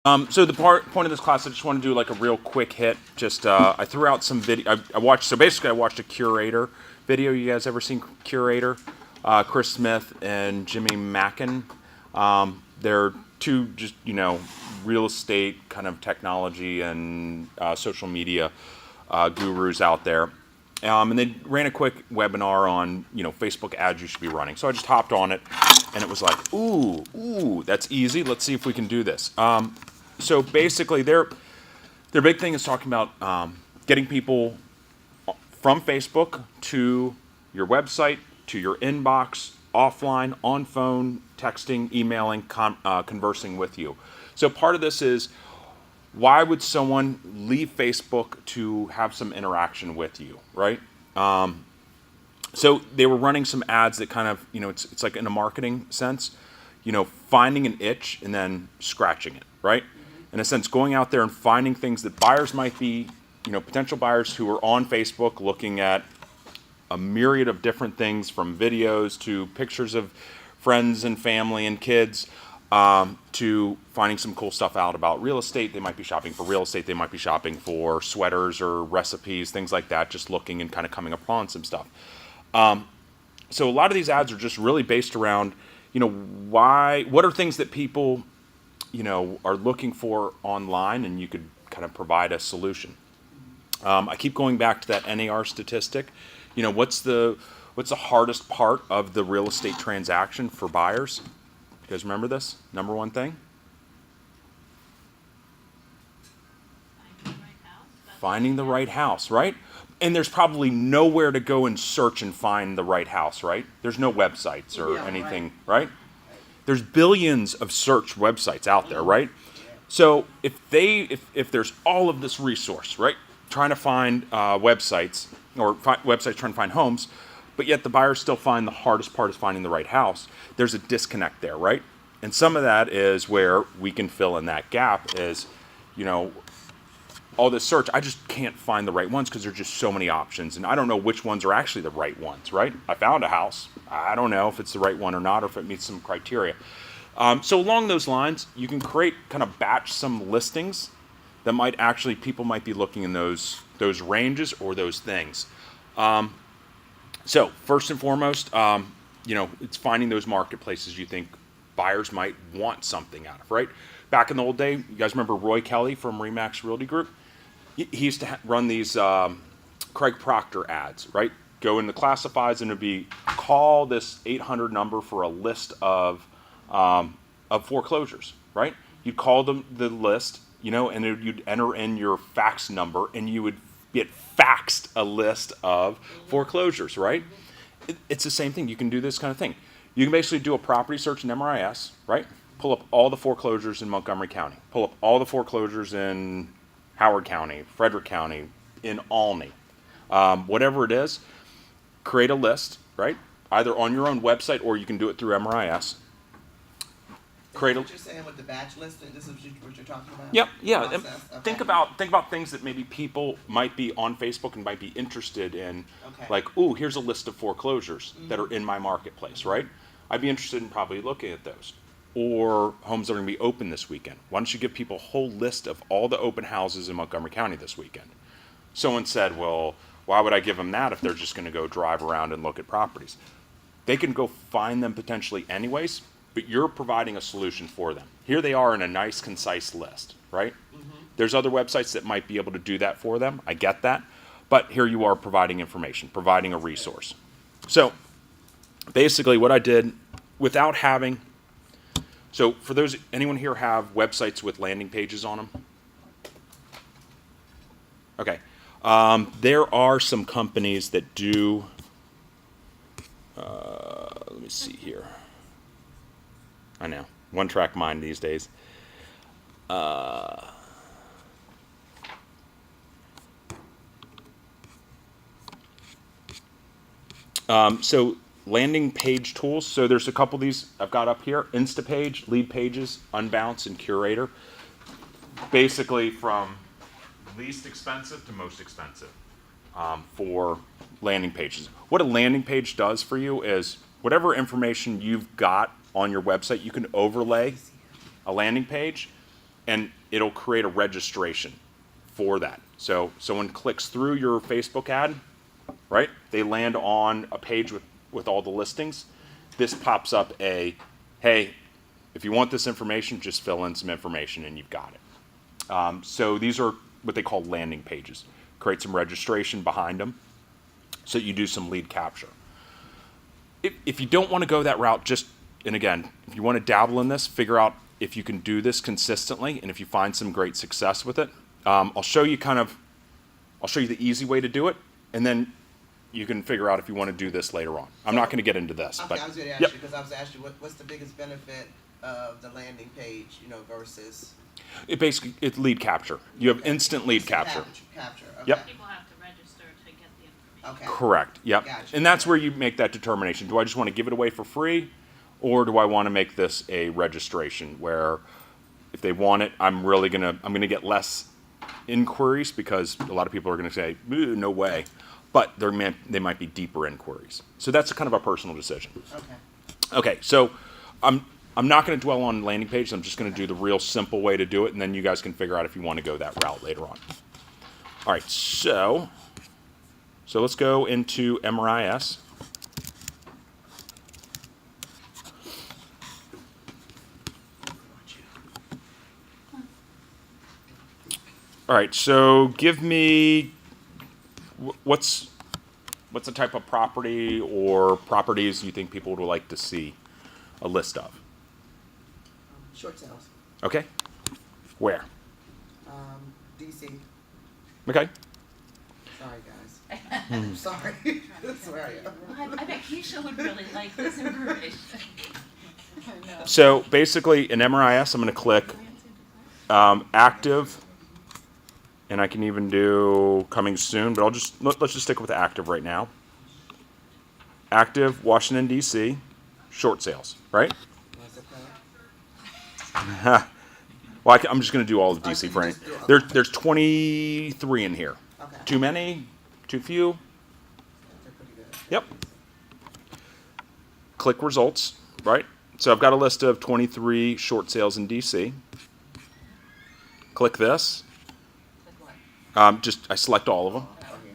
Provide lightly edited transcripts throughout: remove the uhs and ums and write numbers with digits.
So the point of this class, I just want to do like a real quick hit. Just I threw out some video. I watched. So basically, I watched a Curator video. You guys ever seen Curator? Chris Smith and Jimmy Mackin. They're two just real estate kind of technology and social media gurus out there. And they ran a quick webinar on Facebook ads you should be running. So I just hopped on it, and it was like, ooh, that's easy. Let's see if we can do this. So basically, their big thing is talking about getting people from Facebook to your website, to your inbox, offline, on phone, texting, emailing, conversing with you. So part of this is, why would someone leave Facebook to have some interaction with you, right? So they were running some ads that kind of, it's like in a marketing sense, finding an itch and then scratching it, right? In a sense, going out there and finding things that buyers might be, potential buyers who are on Facebook looking at a myriad of different things, from videos to pictures of friends and family and kids, to finding some cool stuff out about real estate. They might be shopping for real estate. They might be shopping for sweaters or recipes, things like that, just looking and kind of coming upon some stuff. So a lot of these ads are just really based around, what are things that people, are looking for online, and you could kind of provide a solution. I keep going back to that NAR statistic. What's the hardest part of the real estate transaction for buyers? You guys remember this? Number one thing? Finding the right house, right? And there's probably nowhere to go and search and find the right house, right? There's no websites or anything, right? There's billions of search websites out there, right? So if there's all of this resource, right, trying to find websites, or websites trying to find homes, but yet the buyers still find the hardest part is finding the right house, there's a disconnect there, right? And some of that is where we can fill in that gap is, all this search, I just can't find the right ones because there's just so many options, and I don't know which ones are actually the right ones, right? I found a house. I don't know if it's the right one or not, or if it meets some criteria. So along those lines, you can kind of batch some listings that people might be looking in those ranges or those things. So first and foremost, it's finding those marketplaces you think buyers might want something out of, right? Back in the old day, you guys remember Roy Kelly from Remax Realty Group? He used to run these Craig Proctor ads, right? Go in the classifieds, and it'd be, call this 800 number for a list of foreclosures, right? You'd call them the list, and you'd enter in your fax number, and you would get faxed a list of foreclosures, right? It's the same thing. You can do this kind of thing. You can basically do a property search in MRIS, right? Pull up all the foreclosures in Montgomery County. Pull up all the foreclosures in Howard County, Frederick County, in Olney. Whatever it is, create a list, right? Either on your own website, or you can do it through MRIS. What you're saying with the batch listing, this is what you're talking about? Yep, yeah. Okay. Think about things that maybe people might be on Facebook and might be interested in. Okay. Like, here's a list of foreclosures that are in my marketplace, right? I'd be interested in probably looking at those. Or homes that are going to be open this weekend. Why don't you give people a whole list of all the open houses in Montgomery County this weekend? Someone said, well, why would I give them that if they're just going to go drive around and look at properties? They can go find them potentially anyways, but you're providing a solution for them. Here they are in a nice, concise list, right? Mm-hmm. There's other websites that might be able to do that for them. I get that. But here you are providing information, providing a resource. So basically what I did, without having... So for anyone here have websites with landing pages on them? Okay. There are some companies that do... let me see here. I know, one-track mind these days. So landing page tools. So there's a couple of these I've got up here: Instapage, Lead Pages, Unbounce, and Curator. Basically, from least expensive to most expensive for landing pages. What a landing page does for you is whatever information you've got on your website, you can overlay a landing page and it'll create a registration for that. So someone clicks through your Facebook ad, right? They land on a page with all the listings. This pops up hey, if you want this information, just fill in some information and you've got it. So these are what they call landing pages. Create some registration behind them so that you do some lead capture. If you don't want to go that route, and again, if you want to dabble in this, figure out if you can do this consistently, and if you find some great success with it. I'll show you the easy way to do it, and then you can figure out if you want to do this later on. I'm not going to get into this. Okay, but I was going to ask yep. you, because I was asking what's the biggest benefit of the landing page, versus It's lead capture. You have instant lead capture. Capture. Okay. Yep. People have to register to get the information. Okay. Correct. Yep. Gotcha. And that's where you make that determination. Do I just want to give it away for free, or do I want to make this a registration where if they want it, I'm gonna get less inquiries, because a lot of people are going to say, no way, but they might be deeper inquiries. So that's kind of a personal decision. Okay. Okay, so I'm not going to dwell on landing pages. I'm just going to do the real simple way to do it, and then you guys can figure out if you want to go that route later on. All right, so let's go into MRIS. All right, so give me what's the type of property or properties you think people would like to see a list of? Short sales. Okay. Where? DC. Okay. Sorry, guys. I'm sorry. Swear I am. I bet Keisha would really like this information. So basically, in MRIS, I'm going to click active, and I can even do coming soon, but let's just stick with active right now. Active, Washington D.C., short sales, right? What's it called? Well, I'm just going to do all of Oh, DC so you for any. just do it. There's 23 in here. Okay. Too many? Too few? They're pretty good. Yep. Click results, right? So I've got a list of 23 short sales in DC. Click this. I select all of them.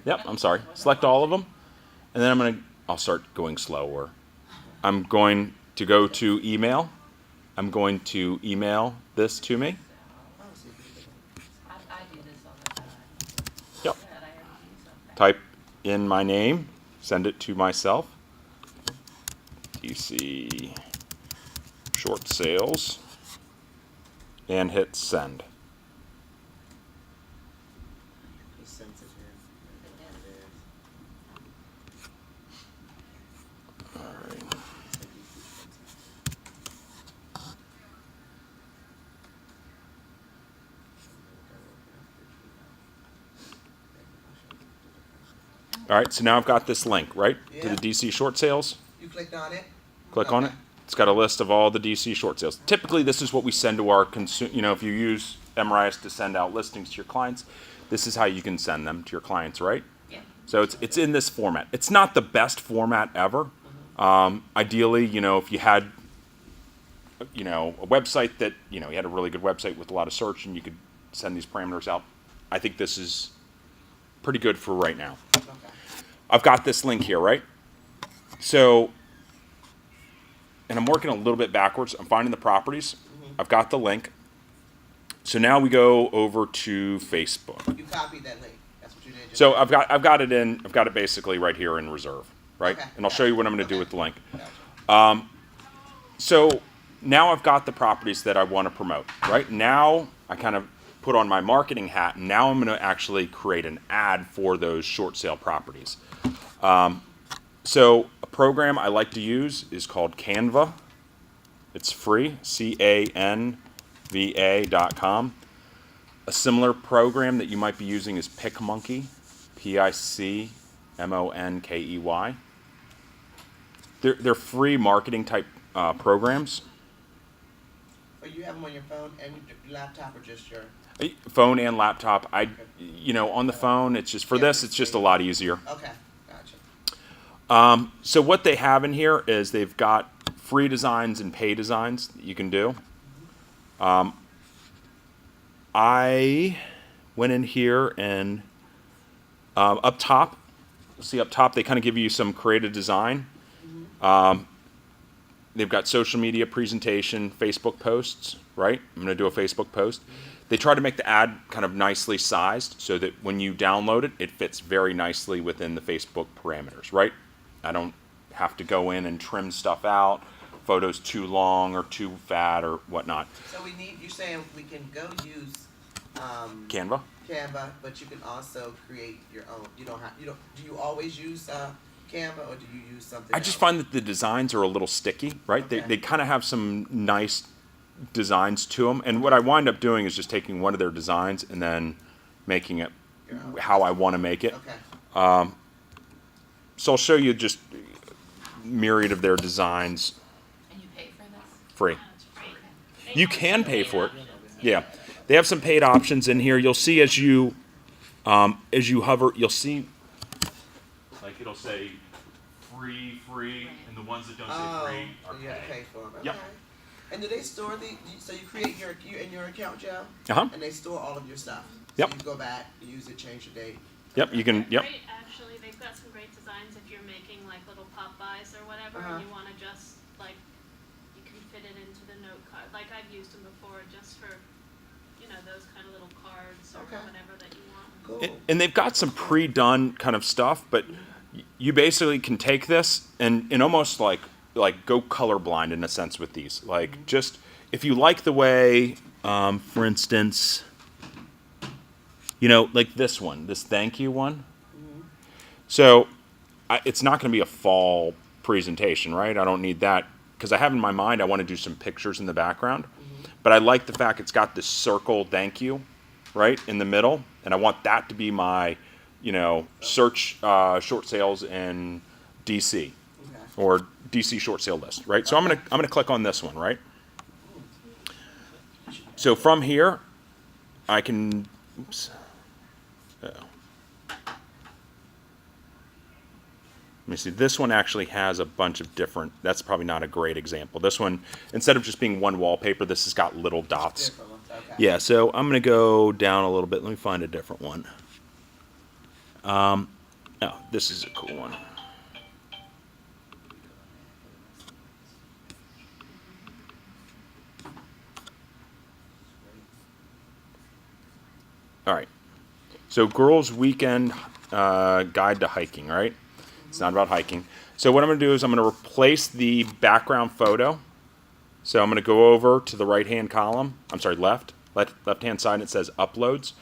Yep, I'm sorry. Select all of them. And then I'll start going slower. I'm going to go to email. I'm going to email this to me. I do this all the time. Yep. That I already do something. Type in my name, send it to myself. DC short sales, and hit send. It's sensitive. All right. All right, so now I've got this link, right, to Yeah. the DC short sales. You clicked on it? Click on it. Okay. It's got a list of all the DC short sales. Typically, this is what we send to our if you use MRIS to send out listings to your clients, this is how you can send them to your clients, right? Yeah. So it's in this format. It's not the best format ever. Ideally, if you had, a website that, you had a really good website with a lot of search and you could send these parameters out, I think this is pretty good for right now. Okay. I've got this link here, right? So, and I'm working a little bit backwards. I'm finding the properties. I've got the link. So now we go over to Facebook. You copied that link. That's what you did. So I've got it basically right here in reserve, right? Okay. And I'll show you what I'm going to do Okay. with the link. Gotcha. So now I've got the properties that I want to promote, right? Now I kind of put on my marketing hat, and now I'm going to actually create an ad for those short sale properties. So a program I like to use is called Canva. It's free, CANVA.com. A similar program that you might be using is PicMonkey, PICMONKEY. They're free marketing type programs. Or you have them on your phone and your laptop, or just your... Phone and laptop. On the phone, it's just it's just a lot easier. Okay, gotcha. So what they have in here is they've got free designs and pay designs that you can do. I went in here and up top, see up top, they kind of give you some creative design. They've got social media presentation, Facebook posts, right? I'm going to do a Facebook post. They try to make the ad kind of nicely sized so that when you download it, it fits very nicely within the Facebook parameters, right? I don't have to go in and trim stuff out, photos too long or too fat or whatnot. So you're saying we can go use, Canva? Canva, but you can also create your own. Do you always use, Canva, or do you use something I just else? find that the designs are a little sticky, right? Okay. They kind of have some nice designs to them. And what I wind up doing is just taking one of their designs and then making it Your own. how I want to make it. Okay. So I'll show you just myriad of their designs And you pay for this? free. That's great. You can pay for it. Yeah. They have some paid options in here. You'll see as you hover, you'll see like it'll say free, and the ones that don't Oh, say free so are you have to paid. pay for them. Yep. Okay. And do they store so you create you in your account, Joe? Uh-huh. And they store all of your stuff. Yep. So you go back, you use it, change the date. Yep, you can, yep. Great, actually, they've got some great designs if you're making like little pop-bys or whatever, Uh-huh. and you wanna just, like, you can fit it into the note card, like I've used them before, just for, those kind of little cards or Okay. whatever that you want. Cool. And they've got some pre-done kind of stuff, but you basically can take this and almost like go colorblind in a sense with these. Like just if you like the way, for instance, like this one, this thank you one. So it's not going to be a fall presentation, right? I don't need that because I have in my mind I want to do some pictures in the background. But I like the fact it's got this circle thank you, right, in the middle, and I want that to be my, search short sales in DC Okay. or DC short sale list, right? So I'm gonna click on this one, right? So from here, I can, oops, let me see. This one actually has a bunch of different. That's probably not a great example. This one, instead of just being one wallpaper, this has got little dots. Different ones. Okay. Yeah, so I'm going to go down a little bit. Let me find a different one. Oh, this is a cool one. All right. So, Girls' Weekend Guide to Hiking, right? It's not about hiking. So, what I'm going to do is I'm going to replace the background photo. So, I'm going to go over to the right-hand column. I'm sorry, left-hand side, and it says Uploads.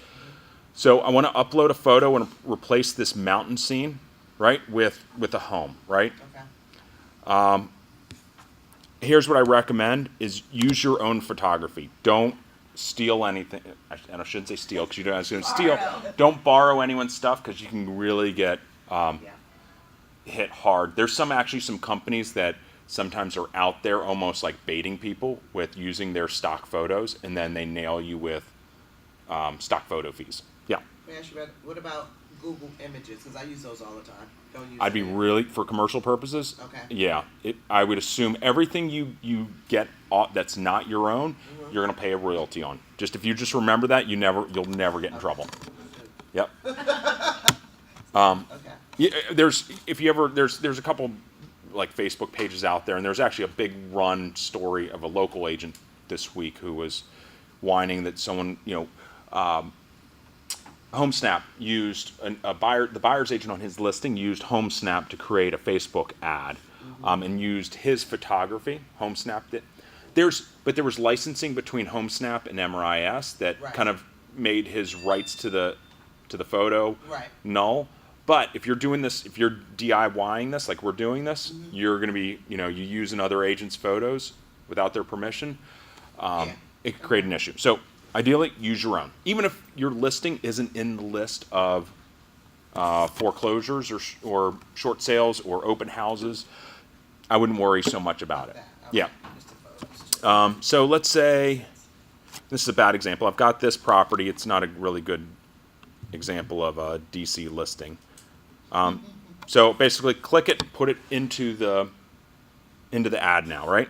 So, I want to upload a photo and replace this mountain scene, right, with a home, right? Okay. Here's what I recommend is use your own photography. Don't steal anything. I shouldn't say steal because you don't have to steal. Don't borrow anyone's stuff because you can really get Yeah. hit hard. There's some companies that sometimes are out there almost like baiting people with using their stock photos, and then they nail you with stock photo fees. Yeah, Let me ask you what about Google Images? Because I use those all the time. Don't use I'd be them. really for commercial purposes. Okay. Yeah, I would assume everything you get that's not your own, you're gonna pay a royalty on. If you just remember that, you'll never get in trouble. Yep. Okay. Yeah, there's a couple like Facebook pages out there, and there's actually a big run story of a local agent this week who was whining that someone, HomeSnap used the buyer's agent on his listing used HomeSnap to create a Facebook ad, and used his photography. HomeSnap did. But there was licensing between HomeSnap and MRIS that Right. kind of made his rights to the photo Right. null. But if you're doing this, if you're DIYing this, like we're doing this, you're going to be, you use another agent's photos without their permission. Yeah. It could create an issue. So ideally, use your own. Even if your listing isn't in the list of foreclosures or short sales or open houses, I wouldn't worry so much about it. That. Yeah. Just the photos. So let's say this is a bad example. I've got this property. It's not a really good example of a DC listing. So basically, click it, put it into the ad now, right?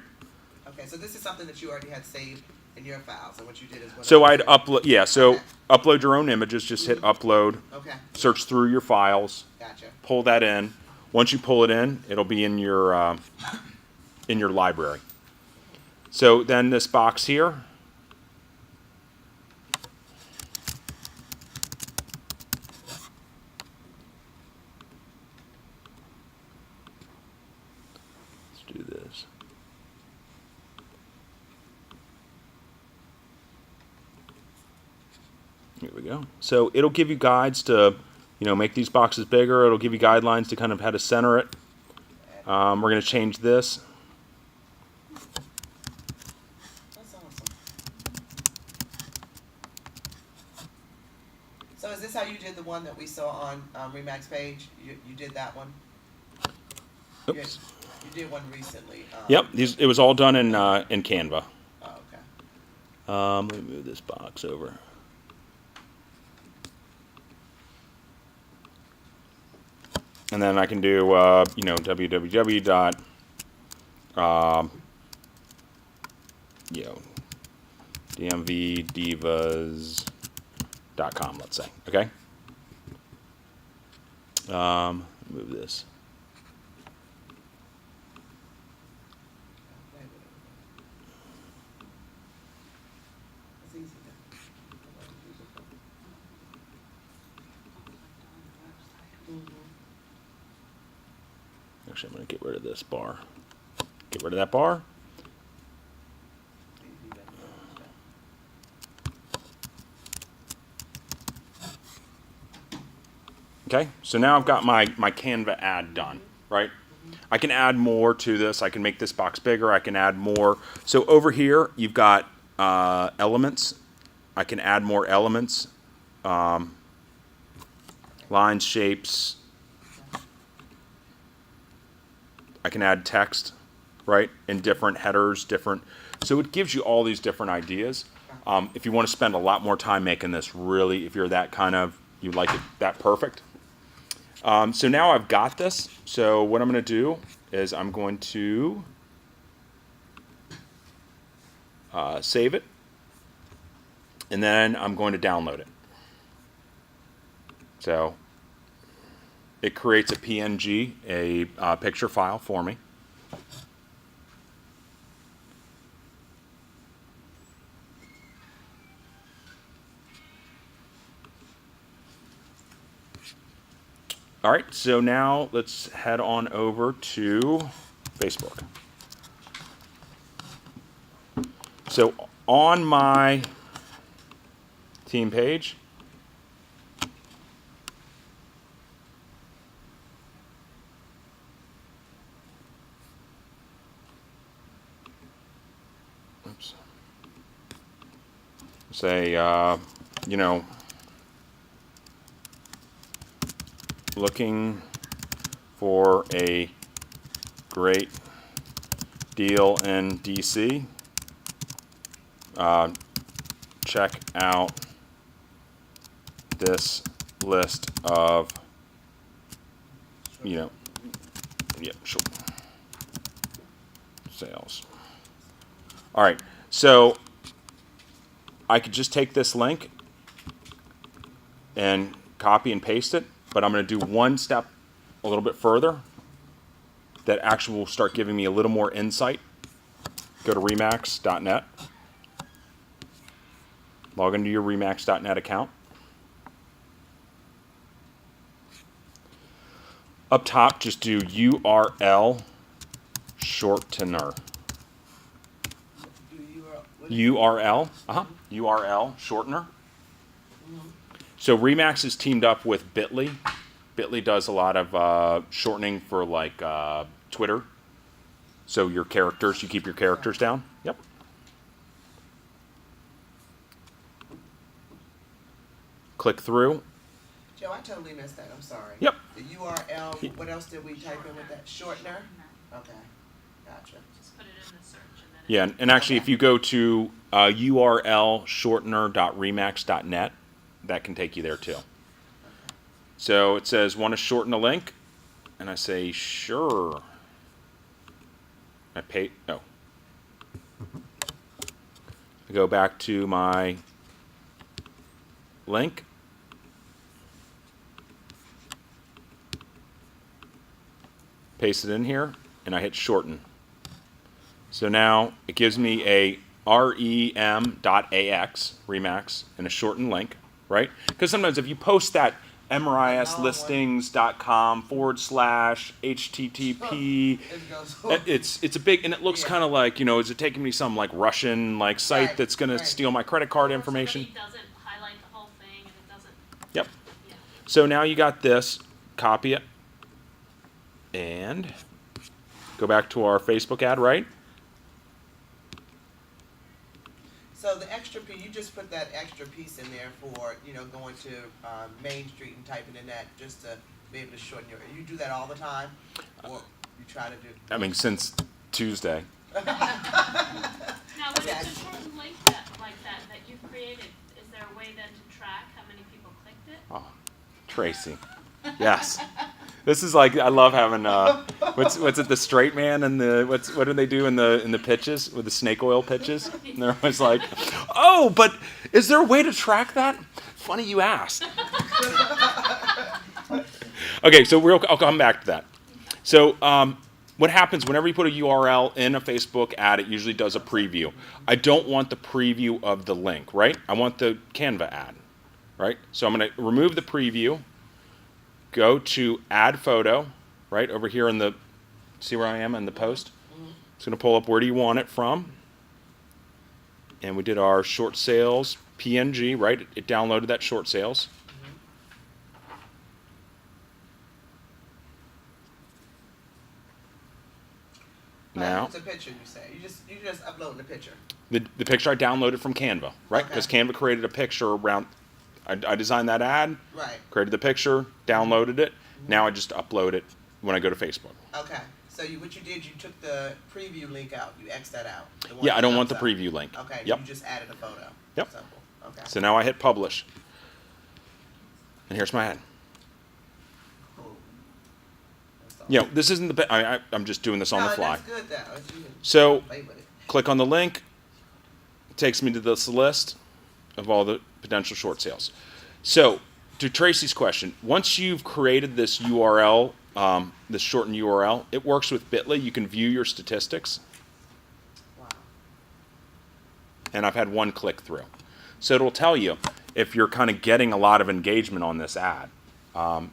Okay, so this is something that you already had saved in your files. And what you did is So I'd upload. Yeah. So Okay. upload your own images. Just hit upload. Okay, Search through your files. gotcha. Pull that in. Once you pull it in, it'll be in your library. So then this box here. Let's do this. Here we go. So it'll give you guides to, make these boxes bigger. It'll give you guidelines to kind of how to center it. We're going to change this. That's awesome. So is this how you did the one that we saw on Remax page? You did that one? Oops. You did one recently. Yep. It was all done in Canva. Oh, okay. Let me move this box over. And then I can do, www. DMVdivas.com, let's say. Okay. Move this. It's easy then. Actually, I'm going to get rid of this bar. Get rid of that bar. Okay, so now I've got my Canva ad done, right? I can add more to this. I can make this box bigger. I can add more. So over here, you've got elements. I can add more elements. Lines, shapes. I can add text, right? In different headers, different. So it gives you all these different ideas. If you want to spend a lot more time making this really, if you're that kind of, you like it that perfect. So now I've got this. So what I'm going to do is I'm going to save it. And then I'm going to download it. So it creates a PNG, a picture file for me. All right, so now let's head on over to Facebook. So on my team page, oops, say, looking for a great deal in DC. Check out this list of, sure. Sales. All right, so I could just take this link and copy and paste it, but I'm going to do one step a little bit further that actually will start giving me a little more insight. Go to remax.net. Log into your remax.net account. Up top, just do URL shortener. URL shortener. So Remax is teamed up with Bitly. Bitly does a lot of shortening for like Twitter. So your characters, you keep your characters down. Yep. Click through. Joe, I totally missed that. I'm sorry. Yep. The URL, what else did we type in with that? Shortener? Okay. Gotcha. Just put it in the search and then. Yeah, and actually if you go to URL shortener.remax.net, that can take you there too. So it says, want to shorten a link? And I say, sure. I pay, no. I go back to my link. Paste it in here, and I hit shorten. So now it gives me a rem.ax, Remax, and a shortened link, right? Because sometimes if you post that mrislistings.com/http, it's a big, and it looks kind of like, is it taking me some like Russian like site Right, that's going right. to steal my credit card Or information? somebody doesn't highlight the whole thing and it doesn't, Yep. yeah. So now you got this, copy it, and go back to our Facebook ad, right? So the extra piece, you just put that extra piece in there for, going to Main Street and typing in that just to be able to shorten you do that all the time? Or you try to do? I mean, since Tuesday. Now, when Okay. it's a shortened link like that you've created, is there a way then to track how many people clicked it? Oh, Tracy. Yes. This is like, I love having what's it, the straight man and what do they do in the pitches with the snake oil pitches? And they're always like, oh, but is there a way to track that? Funny you asked. Okay, so I'll come back to that. So what happens whenever you put a URL in a Facebook ad, it usually does a preview. I don't want the preview of the link, right? I want the Canva ad, right? So I'm going to remove the preview. Go to add photo, right over here in the, see where I am in the post? It's going to pull up where do you want it from. And we did our short sales PNG, right? It downloaded that short sales. Now, It's a picture, you say. You just upload the picture. the picture I downloaded from Canva, right? Okay. Because Canva created a picture around, I designed that ad, Right. created the picture, downloaded it. Now I just upload it when I go to Facebook. Okay. So what you did, you took the preview link out. You X that out. The one Yeah, I that don't want the comes up. preview link. Okay. Yep. You just added a photo. Yep. Simple. Okay. So now I hit publish. And here's my ad. Cool. That's all. You know, this isn't the I'm just doing this on the No, fly. That's good though. You can So play with it. click on the link. It takes me to this list of all the potential short sales. So to Tracy's question, once you've created this URL, this shortened URL, it works with Bitly. You can view your statistics. Wow. And I've had one click through. So it'll tell you if you're kind of getting a lot of engagement on this ad. And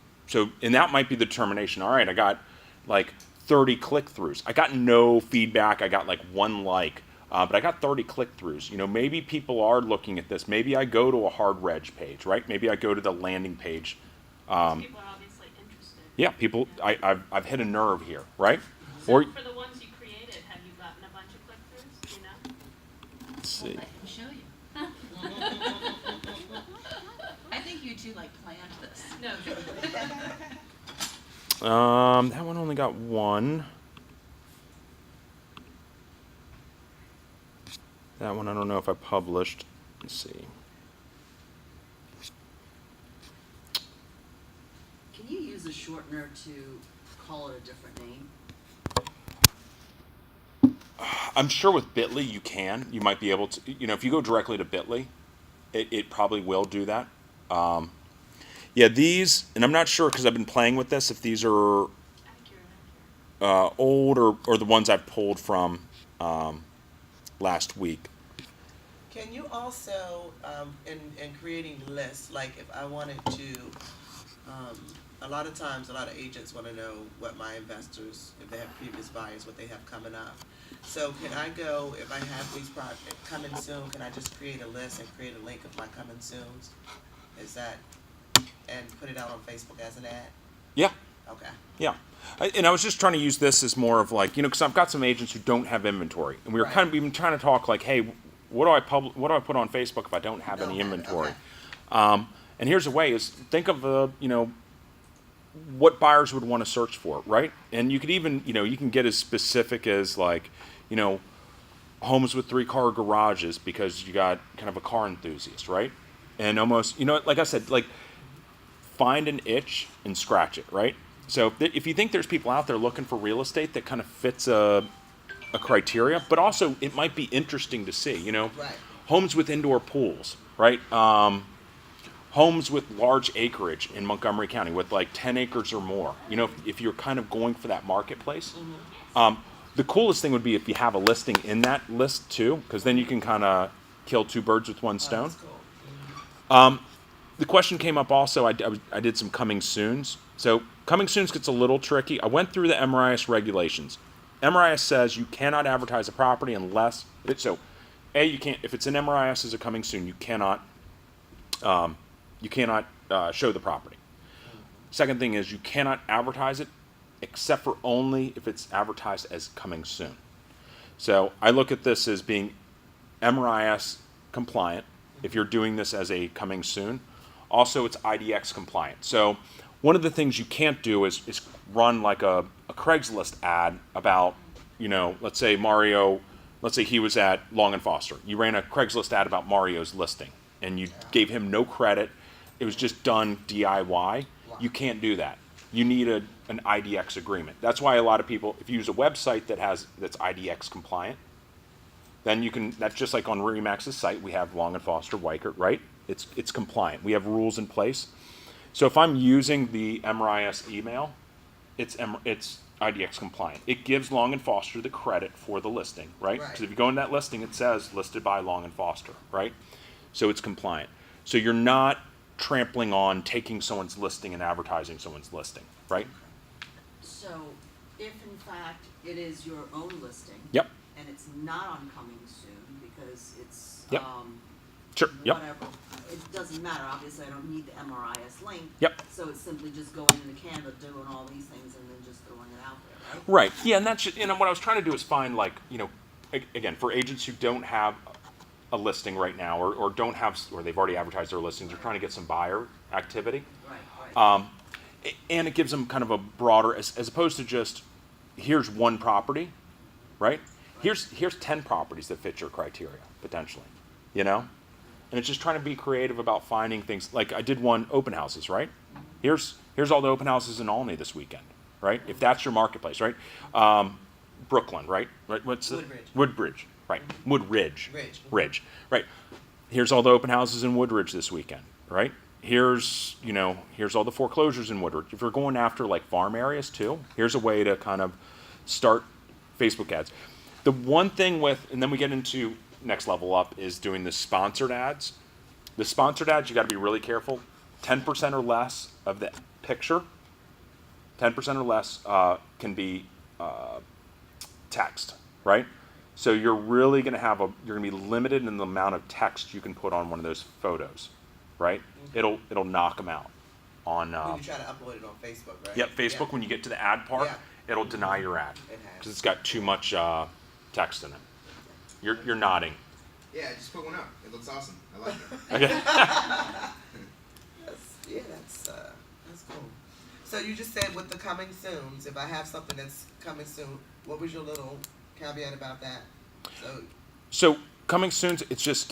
that might be the determination. All right, I got like 30 click-throughs. I got no feedback. I got like one like, but I got 30 click-throughs. You know, maybe people are looking at this. Maybe I go to a hard reg page, right? Maybe I go to the landing page. People are obviously interested. Yeah, people. I've hit a nerve here, right? So Or for the ones you created, have you gotten a bunch of click-throughs? Do you know? let's see. I can show you. I think you two planned this. No. That one only got one. That one I don't know if I published. Let's see. Can you use a shortener to call it a different name? I'm sure with Bitly you can. You might be able to. You know, if you go directly to Bitly, it probably will do that. Yeah, these, and I'm not sure because I've been playing with this. If these are Accurate. old or the ones I've pulled from last week. Can you also, in creating lists, like if I wanted to, a lot of times, a lot of agents want to know what my investors, if they have previous buyers, what they have coming up. So can I go, if I have these projects coming soon, can I just create a list and create a link of my coming soons? Is that, and put it out on Facebook as an ad? Yeah, Okay. yeah. And I was just trying to use this as more of like, because I've got some agents who don't have inventory, and we were Right. we've been trying to talk like, hey, what do I put on Facebook if I don't have any Don't have it, inventory? okay. And here's a way: is think of what buyers would want to search for, right? And you could even, you can get as specific as like, homes with 3-car garages because you got kind of a car enthusiast, right? And almost, like I said, like find an itch and scratch it, right? So if you think there's people out there looking for real estate that kind of fits a criteria, but also it might be interesting to see, Right. homes with indoor pools, right? Homes with large acreage in Montgomery County with like 10 acres or more. You know, if you're kind of going for that marketplace, the coolest thing would be if you have a listing in that list too, because then you can kind of kill two birds with one Oh, stone. that's cool. The question came up also. I did some coming soons. So coming soons gets a little tricky. I went through the MRIS regulations. MRIS says you cannot advertise a property unless you can't if it's an MRIS as a coming soon. You cannot show the property. Second thing is you cannot advertise it except for only if it's advertised as coming soon. So I look at this as being MRIS compliant if you're doing this as a coming soon. Also, it's IDX compliant. So one of the things you can't do is run like a Craigslist ad about, let's say he was at Long and Foster. You ran a Craigslist ad about Mario's listing and you gave him no credit. It was just done DIY. You can't do that. You need an IDX agreement. That's why a lot of people, if you use a website that's IDX compliant, then you can, that's just like on RE/MAX's site, we have Long and Foster, Weichert, right? It's compliant. We have rules in place. So if I'm using the MRIS email, it's IDX compliant. It gives Long and Foster the credit for the listing, right? Right. Because if you go in that listing, it says listed by Long and Foster, right? So it's compliant. So you're not trampling on taking someone's listing and advertising someone's listing, right? So, if in fact it is your own listing. Yep. And it's not on coming soon because it's, Yep. Sure. Yep. whatever, it doesn't matter, obviously I don't need the MRIS link. Yep. So it's simply just going into Canva, doing all these things and then just throwing it out there, right? Right. Yeah, and that's just, what I was trying to do is find again, for agents who don't have a listing right now or don't have, or they've already advertised their listings, they're trying to get some buyer activity. Right. And it gives them kind of a broader, as opposed to just, here's one property, right? Here's 10 properties that fit your criteria, potentially, And it's just trying to be creative about finding things. Like I did one open houses, right? Here's all the open houses in Olney this weekend, right? If that's your marketplace, right? Brooklyn, right? What's the Woodbridge. Woodbridge, right? Woodridge. Ridge. Right. Here's all the open houses in Woodridge this weekend, right? Here's all the foreclosures in Woodridge. If you're going after like farm areas too, here's a way to kind of start Facebook ads. The one thing and then we get into next level up, is doing the sponsored ads. The sponsored ads, you got to be really careful. 10% or less of the picture, 10% or less can be text, right? So you're really going to you're going to be limited in the amount of text you can put on one of those photos, right? Mm-hmm. It'll knock them out on. When you try to upload it on Facebook, right? Yep, Facebook. Yeah. When you get to the ad part, Yeah. it'll deny your ad It has. because it's got too much text in it. You're nodding. Yeah, I just put one up. It looks awesome. I like it. Okay. That's cool. So you just said with the coming soons, if I have something that's coming soon, what was your little caveat about that? So coming soon, it's just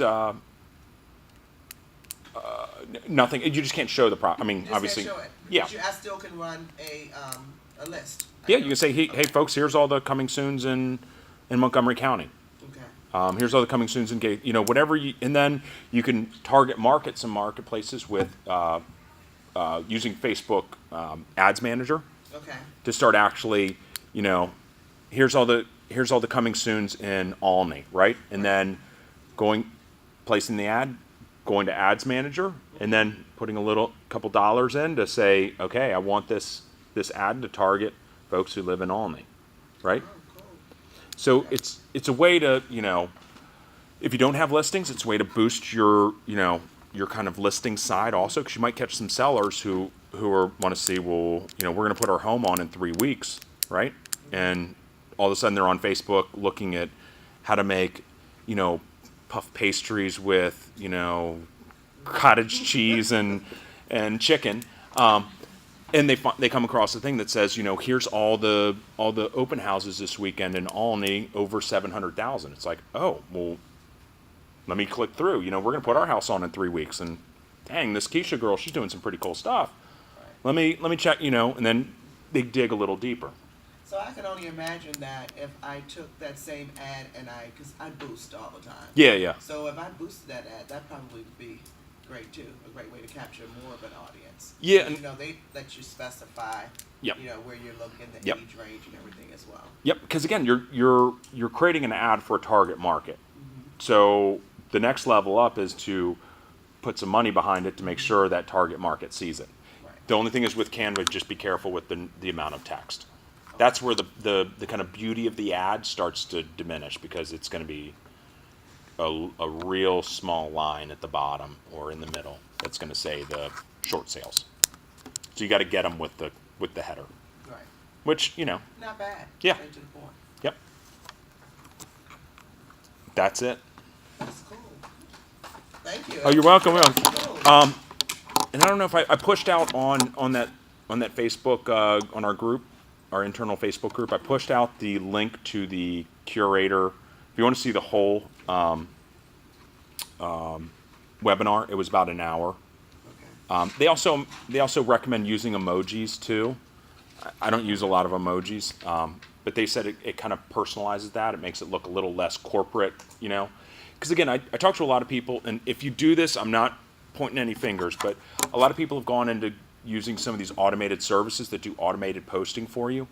nothing. You just can't show the I mean, Just obviously. can't show it. Yeah. But I still can run a list. Yeah, you can say, hey, folks, here's all the coming soons in Montgomery County. Okay. Here's all the coming soons in Gate. Whatever and then you can market some marketplaces with using Facebook Ads Manager Okay. to start actually, here's all the coming soons in Olney, right? And then placing the ad, going to Ads Manager, and then putting a couple dollars in to say, okay, I want this ad to target folks who live in Olney, right? Oh, cool. So it's a way to, if you don't have listings, it's a way to boost your kind of listing side also, because you might catch some sellers who want to see, well, we're going to put our home on in 3 weeks, right? And all of a sudden they're on Facebook looking at how to make, puff pastries with, cottage cheese and chicken. And they come across a thing that says, here's all the open houses this weekend in Olney over 700,000. It's like, oh, well, let me click through. We're going to put our house on in 3 weeks, and dang, this Keisha girl, she's doing some pretty cool stuff. Let me check, and then they dig a little deeper. So I can only imagine that if I took that same ad and because I boost all the time. Yeah, yeah. So if I boosted that ad, that probably would be great too. A great way to capture more of an audience. Yeah, You and- know, they let you specify. Yep. You know where you're looking, the Yep. age range and everything as well. Yep, because again, you're creating an ad for a target market. So the next level up is to put some money behind it to make sure that target market sees it. Right. The only thing is with Canva, just be careful with the amount of text. That's where the kind of beauty of the ad starts to diminish because it's going to be a real small line at the bottom or in the middle that's going to say the short sales. So you got to get them with the header, Right. which, you know, Not bad. Yeah. Straight to the point. yep. That's it. That's cool. Thank you. Oh, you're welcome. That's cool. And I don't know if I pushed out on that Facebook on our group, our internal Facebook group. I pushed out the link to the curator. If you want to see the whole webinar, it was about an hour. Okay. They also recommend using emojis too. I don't use a lot of emojis, but they said it kind of personalizes that. It makes it look a little less corporate, you know. Because again, I talk to a lot of people, and if you do this, I'm not pointing any fingers, but a lot of people have gone into using some of these automated services that do automated posting for you.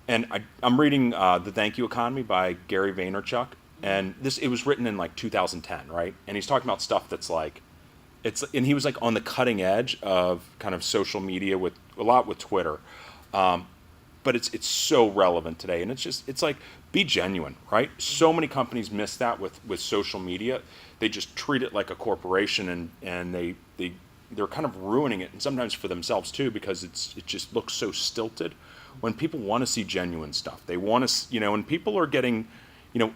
And I'm reading The Thank You Economy by Gary Vaynerchuk, and it was written in like 2010, right? And he's talking about stuff that's like, and he was like on the cutting edge of kind of social media with a lot with Twitter. But it's so relevant today, and it's like, be genuine, right? So many companies miss that with social media. They just treat it like a corporation, and they're kind of ruining it, and sometimes for themselves too, because it just looks so stilted. When people want to see genuine stuff, they want to, you know, and people are getting, you know,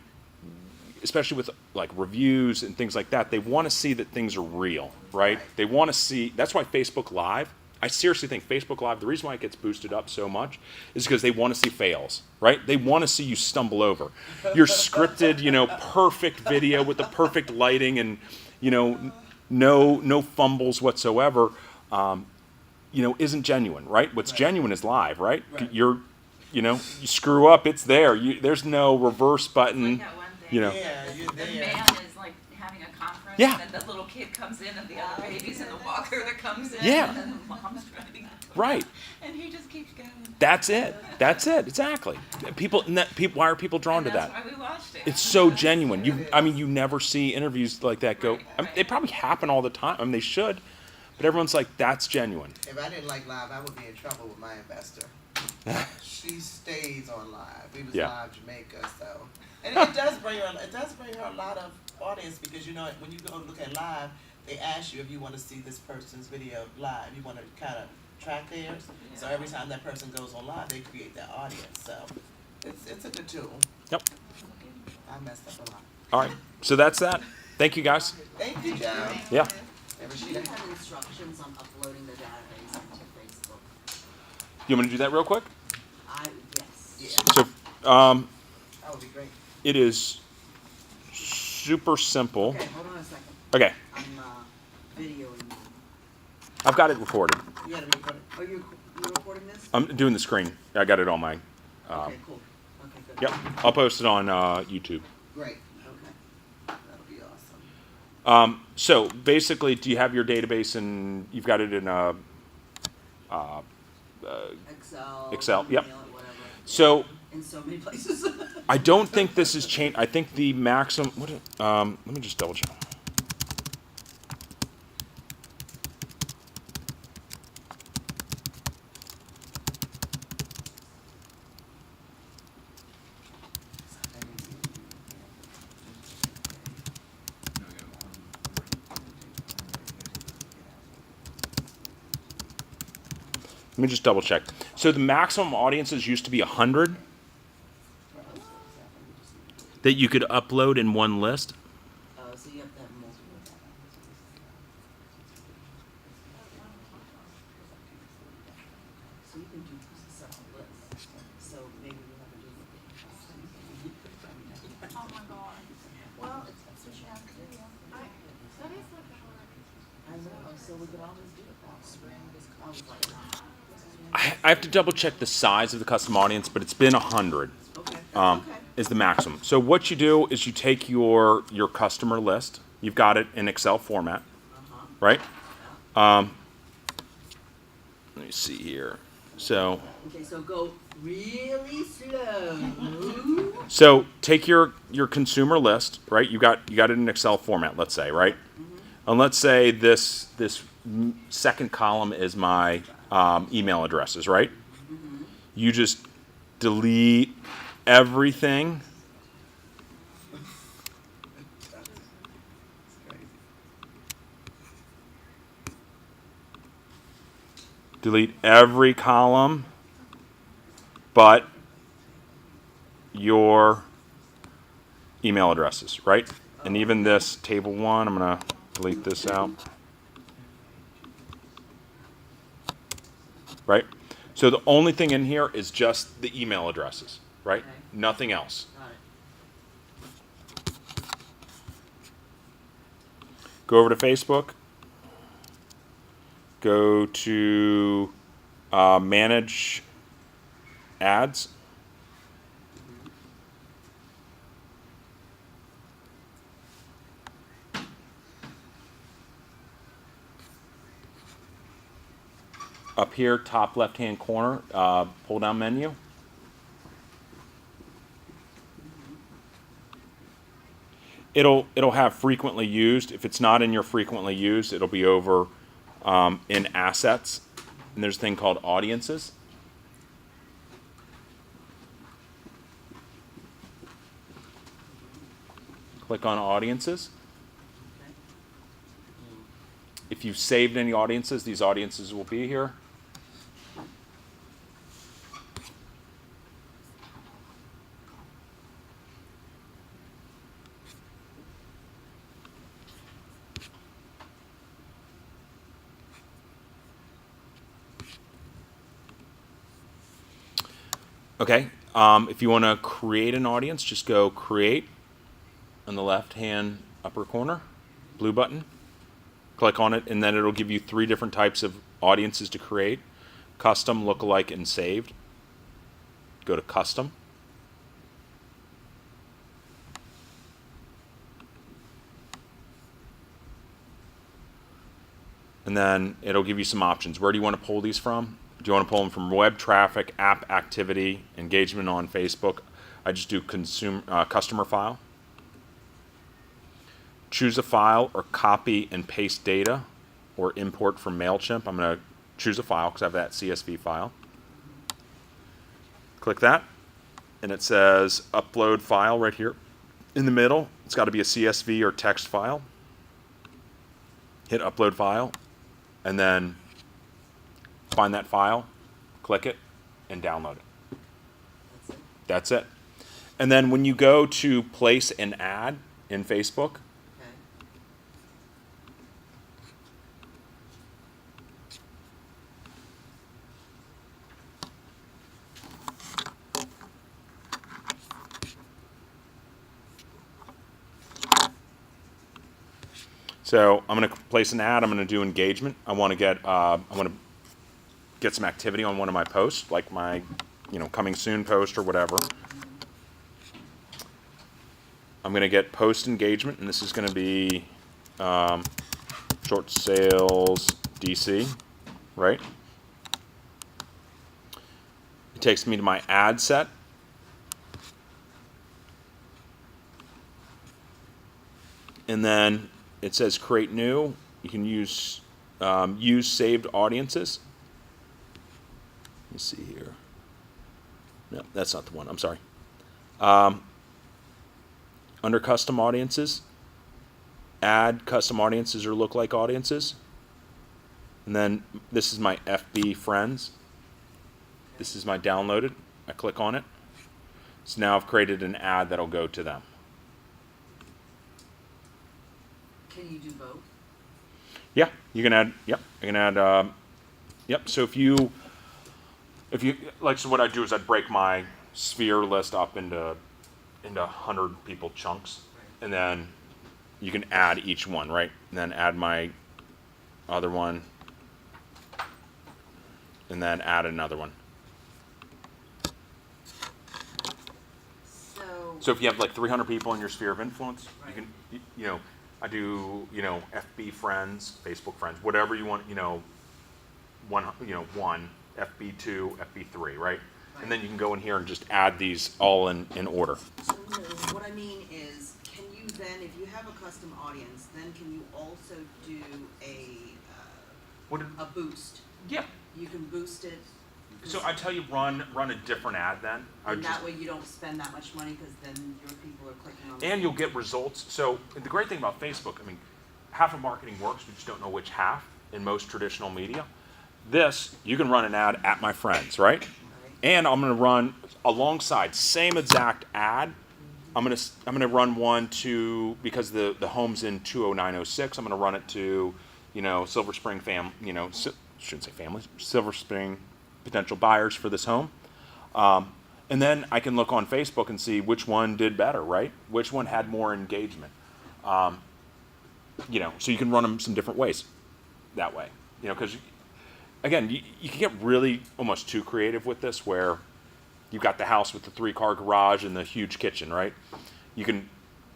especially with like reviews and things like that, they want to see that things are real, right? They want to see. That's why Facebook Live. I seriously think Facebook Live, the reason why it gets boosted up so much is because they want to see fails, right? They want to see you stumble over. Your scripted, you know, perfect video with the perfect lighting and, you know, no fumbles whatsoever, you know, isn't genuine, right? What's genuine is live, right? Right. You screw up, it's there. There's no reverse button, Like that one thing. you know. Yeah, you're The there. man is like having a conference, Yeah. and then the little kid comes in, and the other baby's in the walker that comes in, Yeah. and then the mom's driving, Right. and he just keeps going. That's it. Exactly. Why are people drawn to that? That's why we watched it. It's so genuine. You never see interviews like that go. Right, I mean, they probably happen all the time. I mean, they should, but everyone's like, that's genuine. If I didn't like live, I would be in trouble with my investor. She stays on live. We was Yeah. live Jamaica, so and it does bring her a lot of audience because you know when you go look at live, they ask you if you want to see this person's video live. You want to kind of track theirs. So every time that person goes on live, they create that audience. So it's a good tool. Yep. I messed up a lot. All right. So that's that. Thank you, guys. Thank you, Joe. Yeah. And Do you Rashida. have instructions on uploading the database into Facebook? You want me to do that real quick? Yes. Yeah, So, that would be great. it is super simple. Okay, hold on a second. Okay. I'm videoing you. I've got it recorded. You gotta be recorded. Are you recording this? I'm doing the screen. I got it on my. Okay, cool. Okay, good. Yep. I'll post it on YouTube. Great. Okay. That'll be awesome. So basically, do you have your database and you've got it in a Excel. Yep. Email it, whatever. So In so many places. I don't think this is changed. I think the maximum. Let me just double check. Let me just double check. So the maximum audiences used to be 100 that you could upload in one list. So you have to have multiple. So you can do several lists. So maybe you have to do. Oh my god. Well, that's what you have to do. That is like hard. I know, so we could always do it that way. I was like, I have to double check the size of the custom audience, but it's been 100. okay, that's okay. Is the maximum. So what you do is you take your customer list. You've got it in Excel format, right? Let me see here. So Okay, so go really slow. so take your consumer list, right? You got it in Excel format. Let's say, right? And let's say this second column is my email addresses, right? You just delete everything. Delete every column but your email addresses, right? And even this table 1, I'm going to delete this out. Right? So the only thing in here is just the email addresses, right? Okay. Nothing else. Got it. Go over to Facebook. Go to manage ads. Up here, top left-hand corner, pull-down menu. It'll have frequently used. If it's not in your frequently used, it'll be over in assets. And there's a thing called audiences. Click on audiences. If you've saved any audiences, these audiences will be here. Okay, if you want to create an audience, just go create on the left-hand upper corner, blue button. Click on it, and then it'll give you 3 different types of audiences to create: custom, lookalike, and saved. Go to custom. And then it'll give you some options. Where do you want to pull these from? Do you want to pull them from web traffic, app activity, engagement on Facebook? I just do customer file. Choose a file or copy and paste data or import from MailChimp. I'm going to choose a file because I have that CSV file. Click that, and it says upload file right here in the middle. It's got to be a CSV or text file. Hit upload file, and then find that file, click it, and download it. That's it. And then when you go to place an ad in Facebook, Okay. so I'm going to place an ad. I'm going to do engagement. I want to get some activity on one of my posts, like my, coming soon post or whatever. I'm going to get post engagement, and this is going to be short sales DC, right? It takes me to my ad set. And then it says create new. You can use saved audiences. Let me see here. No, that's not the one. I'm sorry. Under custom audiences, add custom audiences or lookalike audiences. And then this is my FB friends. This is my downloaded. I click on it. So now I've created an ad that'll go to them. Can you do both? Yeah, you can add. Yep, you can add. Yep. So if you like, so what I'd do is I'd break my sphere list up into 100 people chunks, and then you can add each one, right? And then add my other one, and then add another one. So if you have like 300 people in your sphere of influence, you can, you know, I do, you know, FB friends, Facebook friends, whatever you want, you know, one, FB2, FB3, right? And then you can go in here and just add these all in order. So what I mean is, can you then, if you have a custom audience, then can you also do a boost? Yeah. You can boost it. So I tell you, run a different ad then. And that way you don't spend that much money because then your people are clicking on. And you'll get results. So the great thing about Facebook, I mean, half of marketing works, we just don't know which half in most traditional media. This, you can run an ad at my friends, right? And I'm going to run alongside same exact ad. I'm going to run one to, because the home's in 20906, I'm going to run it to, you know, Silver Spring shouldn't say families, Silver Spring potential buyers for this home. And then I can look on Facebook and see which one did better, right? Which one had more engagement. You know, so you can run them some different ways that way. You know, because, again, you can get really almost too creative with this where you've got the house with the 3-car garage and the huge kitchen, right? You can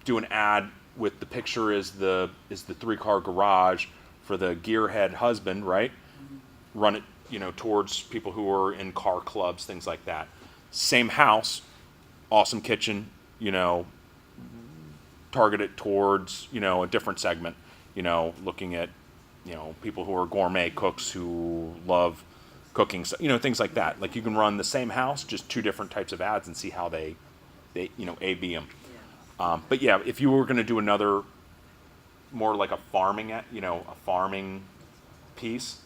do an ad with the picture is the 3-car garage for the gearhead husband, right? Run it, you know, towards people who are in car clubs, things like that. Same house, awesome kitchen, you know, target it towards, you know, a different segment, you know, looking at, you know, people who are gourmet cooks who love cooking, you know, things like that. Like you can run the same house, just 2 different types of ads and see how they you know, A/B them. But yeah, if you were going to do another, more like a farming, you know, a farming piece,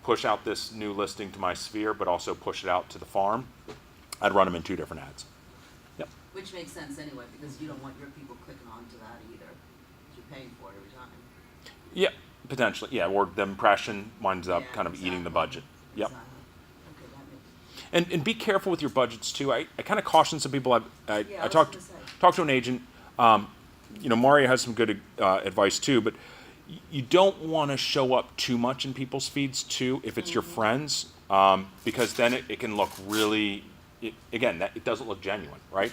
push out this new listing to my sphere, but also push it out to the farm, I'd run them in 2 different ads. Yep. Which makes sense anyway, because you don't want your people clicking onto that either. You're paying for it every time. Yeah, potentially. Yeah, or the impression winds up Yeah, kind of eating the budget. Yep. Exactly. Okay, that makes And be careful with your budgets too. I kind of caution some people. I was talked gonna say. to an agent. You know, Mario has some good advice too, but you don't want to show up too much in people's feeds too if it's your friends, because then it can look really, it doesn't look genuine, right?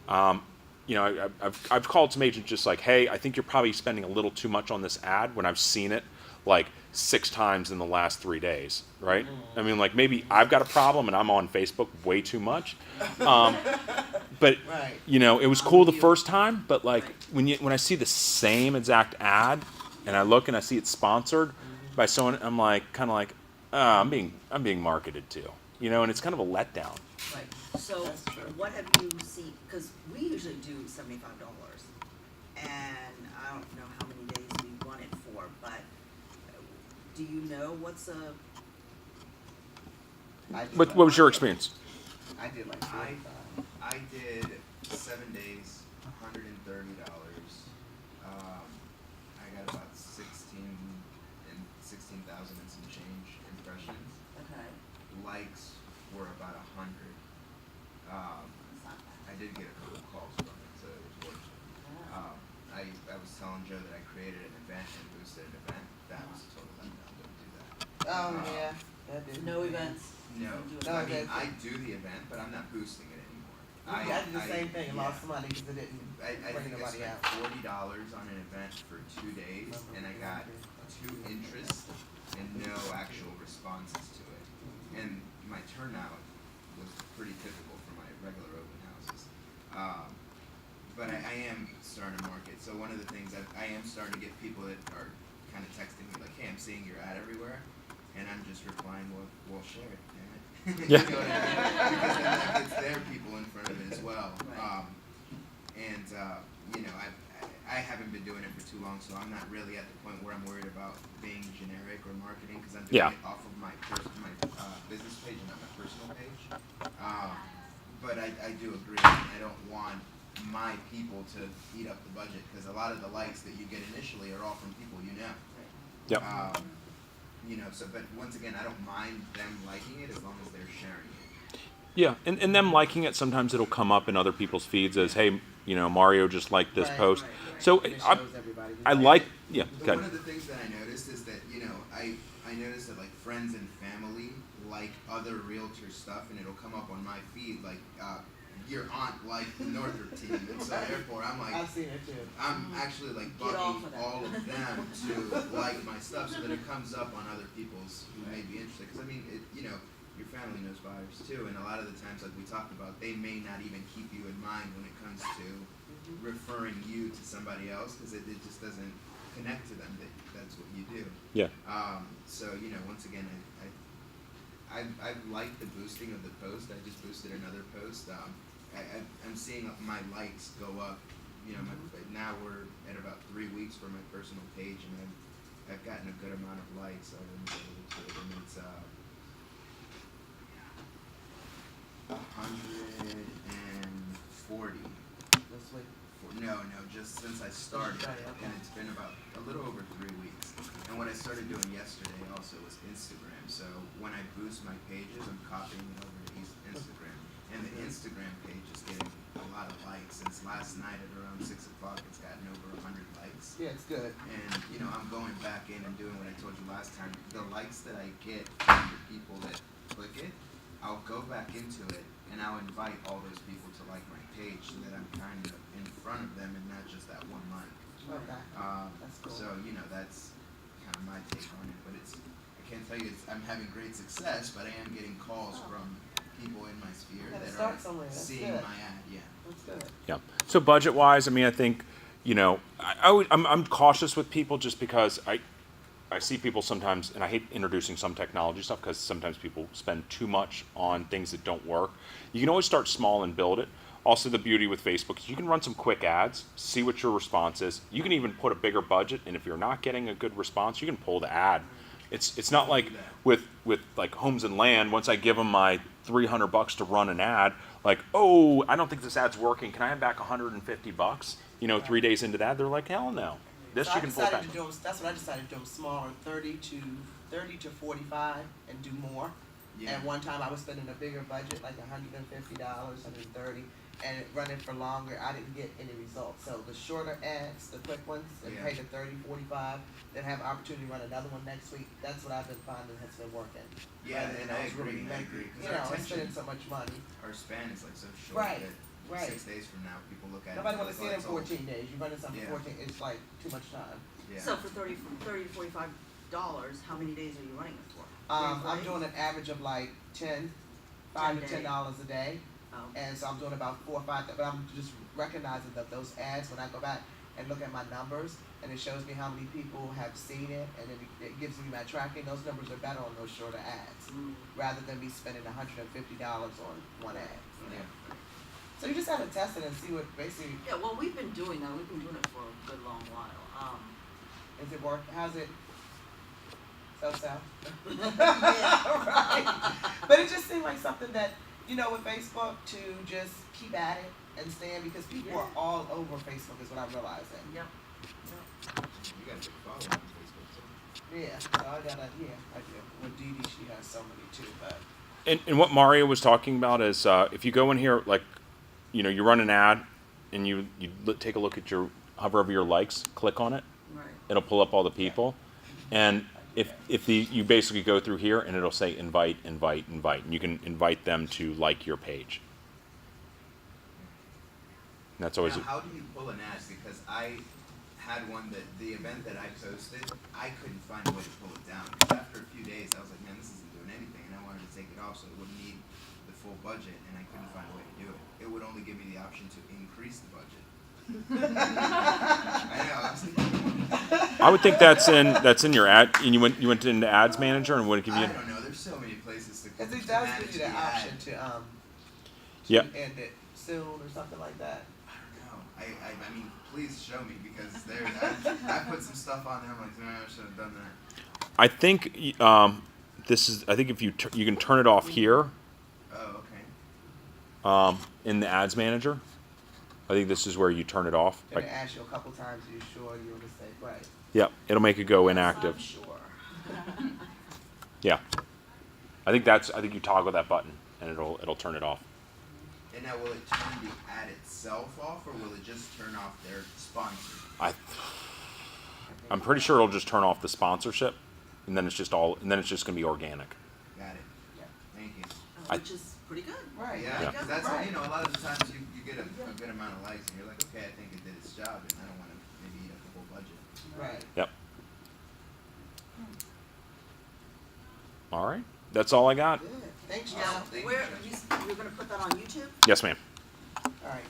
You know, I've called some agents just like, hey, I think you're probably spending a little too much on this ad when I've seen it like 6 times in the last 3 days, right? I mean, like maybe I've got a problem and I'm on Facebook way too much. But Right. you know, it was cool the first time, but like when I see the same exact ad and I look and I see it's sponsored by someone, I'm like kind of like, I'm being marketed to, you know, and it's kind of a letdown. Right, so That's true. what have you seen, because we usually do $75, and I don't know how many days we run it for, but do you know what's a, What was your experience? I did like 45. I did 7 days, $130. I got about 16,000 and some change impressions. okay, Likes were about 100. that's not bad. I did get a couple calls from it, so it was worth it. I was telling Joe that I created an event and boosted an event. That was a total letdown. Don't do that. Oh, yeah. That did. No events? No, You do No, I it. mean, that's- I do the event, but I'm not boosting it anymore. I did the same thing, yeah. lost money because it didn't I bring think I nobody spent out. $40 on an event for 2 days, and I got 2 interests and no actual responses to it. And my turnout was pretty typical for my regular open houses. But I am starting to market. So one of the things I am starting to get people that are kind of texting me like, "Hey, I'm seeing your ad everywhere," and I'm just replying, "Well, share it, damn it." Yeah. You know what I mean? Because then that gets their people in front of it as well. Right. You know, I haven't been doing it for too long, so I'm not really at the point where I'm worried about being generic or marketing because I'm doing Yeah. it off of my business page and not my personal page. But I do agree. I don't want my people to eat up the budget because a lot of the likes that you get initially are all from people you know. Yep. You know, but once again, I don't mind them liking it as long as they're sharing it. Yeah, and them liking it, sometimes it'll come up in other people's feeds as, hey, You know, Mario just liked this Right, post. right, right. So And it I, shows everybody. I like, yeah, One good. of the things that I noticed is that, you know, I noticed that like friends and family like other realtor stuff, and it'll come up on my feed like your aunt liked the Northrop team, and so therefore I'm like, I've seen it too. I'm actually like Get off bugging of that. all of them to like my stuff so that it comes up on other people's who may be interested. Because I mean, you know, your family knows buyers too, and a lot of the times, like we talked about, they may not even keep you in mind when it comes to referring you to somebody else because it just doesn't connect to them that that's what you do. Yeah. So you know, once again, I like the boosting of the post. I just boosted another post. I'm seeing my likes go up. You know, now we're at about 3 weeks for my personal page, and I've gotten a good amount of likes. So I'm able to it, and it's 140. This week. No, just since I started, Right, okay. and it's been about a little over 3 weeks. And what I started doing yesterday also was Instagram. So when I boost my pages, I'm copying it over to Instagram. And the Instagram page is getting a lot of likes. Since last night at around 6 o'clock, it's gotten over 100 likes. Yeah, it's good. And, you know, I'm going back in and doing what I told you last time. The likes that I get from the people that click it, I'll go back into it and I'll invite all those people to like my page so that I'm kind of in front of them and not just that one like. Okay. That's cool. So, you know, that's kind of my take on it. But I can't tell you I'm having great success, but I am getting calls from people in my sphere Gotta that start are somewhere. That's seeing good. my ad. Yeah. That's good. Yeah. So budget wise, I mean, I think, you know, I'm cautious with people just because I see people sometimes, and I hate introducing some technology stuff because sometimes people spend too much on things that don't work. You can always start small and build it. Also, the beauty with Facebook is you can run some quick ads, see what your response is. You can even put a bigger budget, and if you're not getting a good response, you can pull the ad. It's not like with like Homes and Land. Once I give them my $300 to run an ad, like, oh, I don't think this ad's working. Can I have back $150? You know, 3 days into that, they're like, hell no. This So you I can pull back. decided to do. That's what I decided to do. Smaller, 30 to 45, and do more. Yeah. And one time I was spending a bigger budget, like $150, $130, and running for longer. I didn't get any results. So the shorter ads, the quick ones, and Yeah. pay the 30, 45, then have opportunity to run another one next week. That's what I've been finding has been working. Yeah, Rather than and I those really agree. I lengthy- agree. 'Cause You our know, I'm attention- spending so much money. Our span is like so short Right, that right. 6 days from now, people look at Nobody it. want to see it in it's all- 14 days. You running something Yeah. 14, it's like too much time. Yeah. So for $30 to $45, how many days are you running it for? I'm doing an average of like 10, $5 to days. $10 a day. Oh, And so I'm doing about 4 or 5, but I'm just recognizing that those ads, when I go back and look at my numbers, and it shows me how many people have seen it, and it gives me my tracking, those numbers are better on those shorter ads, rather than me spending $150 on one ad. Yeah. So you just have to test it and see what basically, yeah, well, we've been doing that. We've been doing it for a good long while. is it work, how's it, so? Yeah. Right. But it just seemed like something that, you know, with Facebook, to just keep at it and stand, because people Yeah. are all over Facebook is what I'm realizing. Yep. You got a big following on Facebook too. Yeah, so I gotta, I do. With Dee Dee, she has so many too, but. And what Mario was talking about is if you go in here, like, you know, you run an ad and you take a look at hover over your likes, click on it, Right. it'll pull up all the people. And you basically go through here and it'll say invite, and you can invite them to like your page. And that's always Now, how do you pull an ad? Because I had one that the event that I posted, I couldn't find a way to pull it down. Because after a few days, I was like, man, this isn't doing anything, and I wanted to take it off so it wouldn't need the full budget, and I couldn't find a way to do it. It would only give me the option to increase the budget. I know. I was like, I would think that's in your ad, and you went into Ads Manager and would it give you. I don't know. There's so many places to. Cause it to does manage give you the ad. option to Yeah. end it soon or something like that. I don't know. I mean, please show me because I put some stuff on there. I'm like, no, I should have done that. I think I think if you can turn it off here Oh, okay. in the Ads Manager. I think this is where you turn it off. And Like, it asks you a couple times, are you sure you're in the state, right? yeah, it'll make it go inactive. I'm sure. Yeah, I think you toggle that button and it'll turn it off. And now will it turn the ad itself off, or will it just turn off their sponsor? I'm pretty sure it'll just turn off the sponsorship, and then it's just gonna be organic. Got it. Yeah. Thank you. Which is pretty good. Right. Yeah, Yeah. 'cause that's Right. you know, a lot of the times you get a good amount of likes and you're like, okay, I think it did its job, and I don't want to maybe eat up the whole budget. Right. Yep. All right. That's all I got. Good. Thanks, Now, John. Thank you, where, Judge. you're gonna put that on YouTube? Yes, ma'am. All right, great.